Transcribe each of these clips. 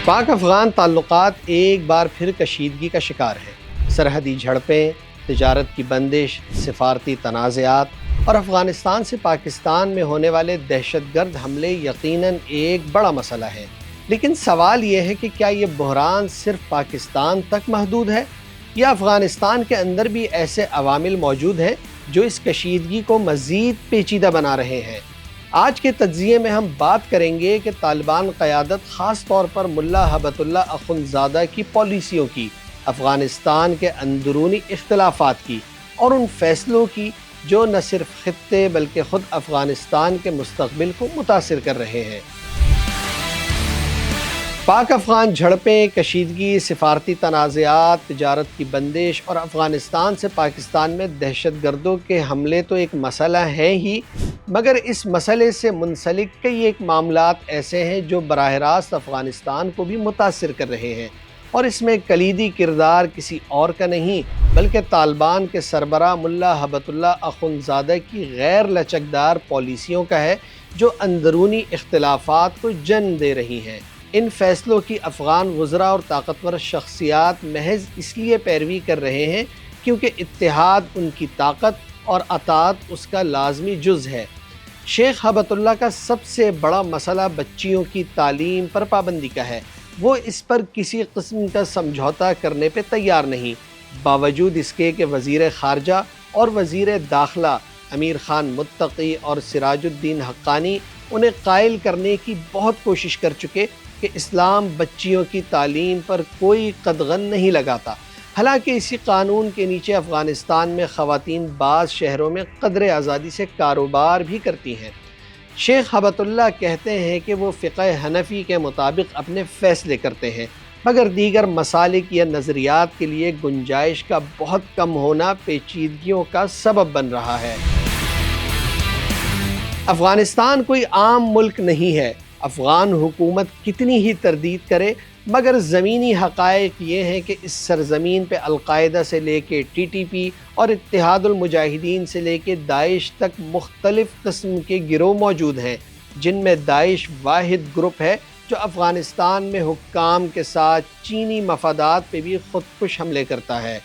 پاک افغان تعلقات ایک بار پھر کشیدگی کا شکار ہیں۔ سرحدی جھڑپیں، تجارت کی بندش، سفارتی تنازعات اور افغانستان سے پاکستان میں ہونے والے دہشت گرد حملے یقیناً ایک بڑا مسئلہ ہے۔ لیکن سوال یہ ہے کہ کیا یہ بحران صرف پاکستان تک محدود ہے یا افغانستان کے اندر بھی ایسے عوامل موجود ہیں جو اس کشیدگی کو مزید پیچیدہ بنا رہے ہیں؟ آج کے تجزیے میں ہم بات کریں گے کہ طالبان قیادت خاص طور پر ملا ہیبت اللہ اخندزادہ کی پالیسیوں کی، افغانستان کے اندرونی اختلافات کی اور ان فیصلوں کی جو نہ صرف خطے بلکہ خود افغانستان کے مستقبل کو متاثر کر رہے ہیں۔ پاک افغان جھڑپیں، کشیدگی، سفارتی تنازعات، تجارت کی بندش اور افغانستان سے پاکستان میں دہشت گردوں کے حملے تو ایک مسئلہ ہیں ہی، مگر اس مسئلے سے منسلک کئی ایک معاملات ایسے ہیں جو براہ راست افغانستان کو بھی متاثر کر رہے ہیں، اور اس میں کلیدی کردار کسی اور کا نہیں بلکہ طالبان کے سربراہ ملا ہیبت اللہ اخندزادہ کی غیر لچکدار پالیسیوں کا ہے جو اندرونی اختلافات کو جنم دے رہی ہیں۔ ان فیصلوں کی افغان وزراء اور طاقتور شخصیات محض اس لیے پیروی کر رہے ہیں کیونکہ اتحاد ان کی طاقت اور اطاعت اس کا لازمی جز ہے۔ شیخ ہیبت اللہ کا سب سے بڑا مسئلہ بچیوں کی تعلیم پر پابندی کا ہے۔ وہ اس پر کسی قسم کا سمجھوتہ کرنے پہ تیار نہیں، باوجود اس کے کہ وزیر خارجہ اور وزیر داخلہ امیر خان متقی اور سراج الدین حقانی انہیں قائل کرنے کی بہت کوشش کر چکے کہ اسلام بچیوں کی تعلیم پر کوئی قدغن نہیں لگاتا۔ حالانکہ اسی قانون کے نیچے افغانستان میں خواتین بعض شہروں میں قدر آزادی سے کاروبار بھی کرتی ہیں۔ شیخ ہیبت اللہ کہتے ہیں کہ وہ فقہ حنفی کے مطابق اپنے فیصلے کرتے ہیں، مگر دیگر مسالک یا نظریات کے لیے گنجائش کا بہت کم ہونا پیچیدگیوں کا سبب بن رہا ہے۔ افغانستان کوئی عام ملک نہیں ہے۔ افغان حکومت کتنی ہی تردید کرے مگر زمینی حقائق یہ ہیں کہ اس سرزمین پہ القاعدہ سے لے کے ٹی ٹی پی اور اتحاد المجاہدین سے لے کے داعش تک مختلف قسم کے گروہ موجود ہیں، جن میں داعش واحد گروپ ہے جو افغانستان میں حکام کے ساتھ چینی مفادات پہ بھی خودکش حملے کرتا ہے۔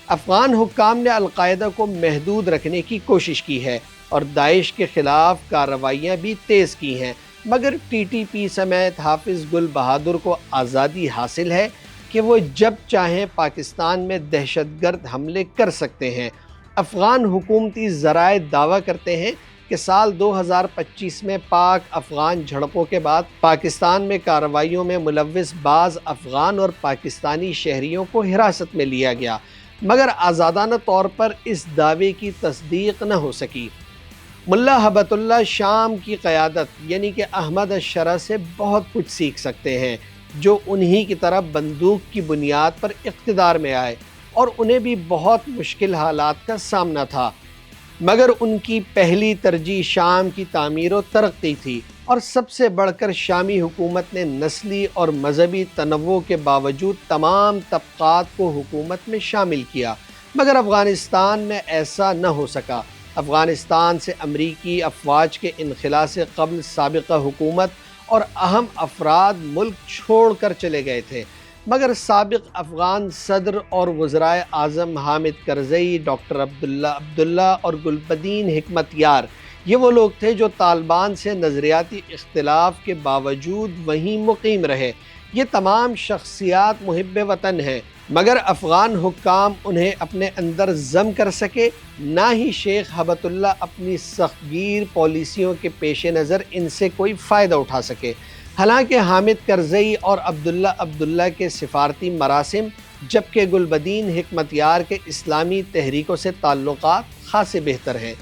افغان حکام نے القاعدہ کو محدود رکھنے کی کوشش کی ہے اور داعش کے خلاف کارروائیاں بھی تیز کی ہیں، مگر ٹی ٹی پی سمیت حافظ گل بہادر کو آزادی حاصل ہے کہ وہ جب چاہیں پاکستان میں دہشت گرد حملے کر سکتے ہیں۔ افغان حکومتی ذرائع دعویٰ کرتے ہیں کہ سال 2025 میں پاک افغان جھڑپوں کے بعد پاکستان میں کارروائیوں میں ملوث بعض افغان اور پاکستانی شہریوں کو حراست میں لیا گیا، مگر آزادانہ طور پر اس دعوے کی تصدیق نہ ہو سکی۔ ملا ہیبت اللہ شام کی قیادت یعنی کہ احمد الشرع سے بہت کچھ سیکھ سکتے ہیں، جو انہی کی طرح بندوق کی بنیاد پر اقتدار میں آئے اور انہیں بھی بہت مشکل حالات کا سامنا تھا، مگر ان کی پہلی ترجیح شام کی تعمیر و ترقی تھی، اور سب سے بڑھ کر شامی حکومت نے نسلی اور مذہبی تنوع کے باوجود تمام طبقات کو حکومت میں شامل کیا، مگر افغانستان میں ایسا نہ ہو سکا۔ افغانستان سے امریکی افواج کے انخلاء سے قبل سابقہ حکومت اور اہم افراد ملک چھوڑ کر چلے گئے تھے، مگر سابق افغان صدر اور وزرائے اعظم حامد کرزئی، ڈاکٹر عبداللہ اور گلبدین حکمت یار یہ وہ لوگ تھے جو طالبان سے نظریاتی اختلاف کے باوجود وہیں مقیم رہے۔ یہ تمام شخصیات محب وطن ہیں، مگر افغان حکام انہیں اپنے اندر ضم کر سکے، نہ ہی شیخ ہیبت اللہ اپنی سخت گیر پالیسیوں کے پیش نظر ان سے کوئی فائدہ اٹھا سکے۔ حالانکہ حامد کرزئی اور عبداللہ کے سفارتی مراسم جبکہ گلبدین حکمت یار کے اسلامی تحریکوں سے تعلقات خاصے بہتر ہیں۔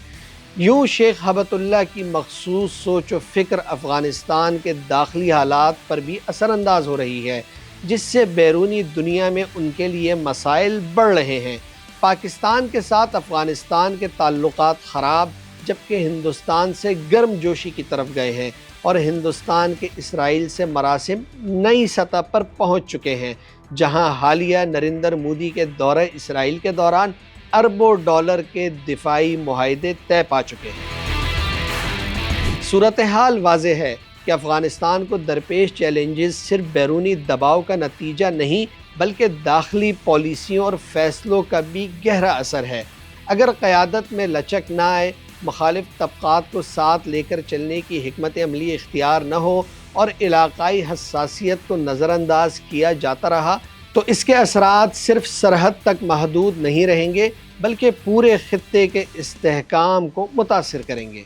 یوں شیخ ہیبت اللہ کی مخصوص سوچ و فکر افغانستان کے داخلی حالات پر بھی اثر انداز ہو رہی ہے، جس سے بیرونی دنیا میں ان کے لیے مسائل بڑھ رہے ہیں۔ پاکستان کے ساتھ افغانستان کے تعلقات خراب جبکہ ہندوستان سے گرم جوشی کی طرف گئے ہیں، اور ہندوستان کے اسرائیل سے مراسم نئی سطح پر پہنچ چکے ہیں، جہاں حالیہ نریندر مودی کے دورہ اسرائیل کے دوران اربوں ڈالر کے دفاعی معاہدے طے پا چکے ہیں۔ صورتحال واضح ہے کہ کہ افغانستان کو درپیش چیلنجز صرف بیرونی دباؤ کا نتیجہ نہیں بلکہ داخلی پالیسیوں اور فیصلوں کا بھی گہرا اثر ہے۔ اگر قیادت میں لچک نہ آئے، مخالف طبقات کو ساتھ لے کر چلنے کی حکمت عملی اختیار نہ ہو اور علاقائی حساسیت کو نظر انداز کیا جاتا رہا تو اس کے اثرات صرف سرحد تک محدود نہیں رہیں گے بلکہ پورے خطے کے استحکام کو متاثر کریں گے۔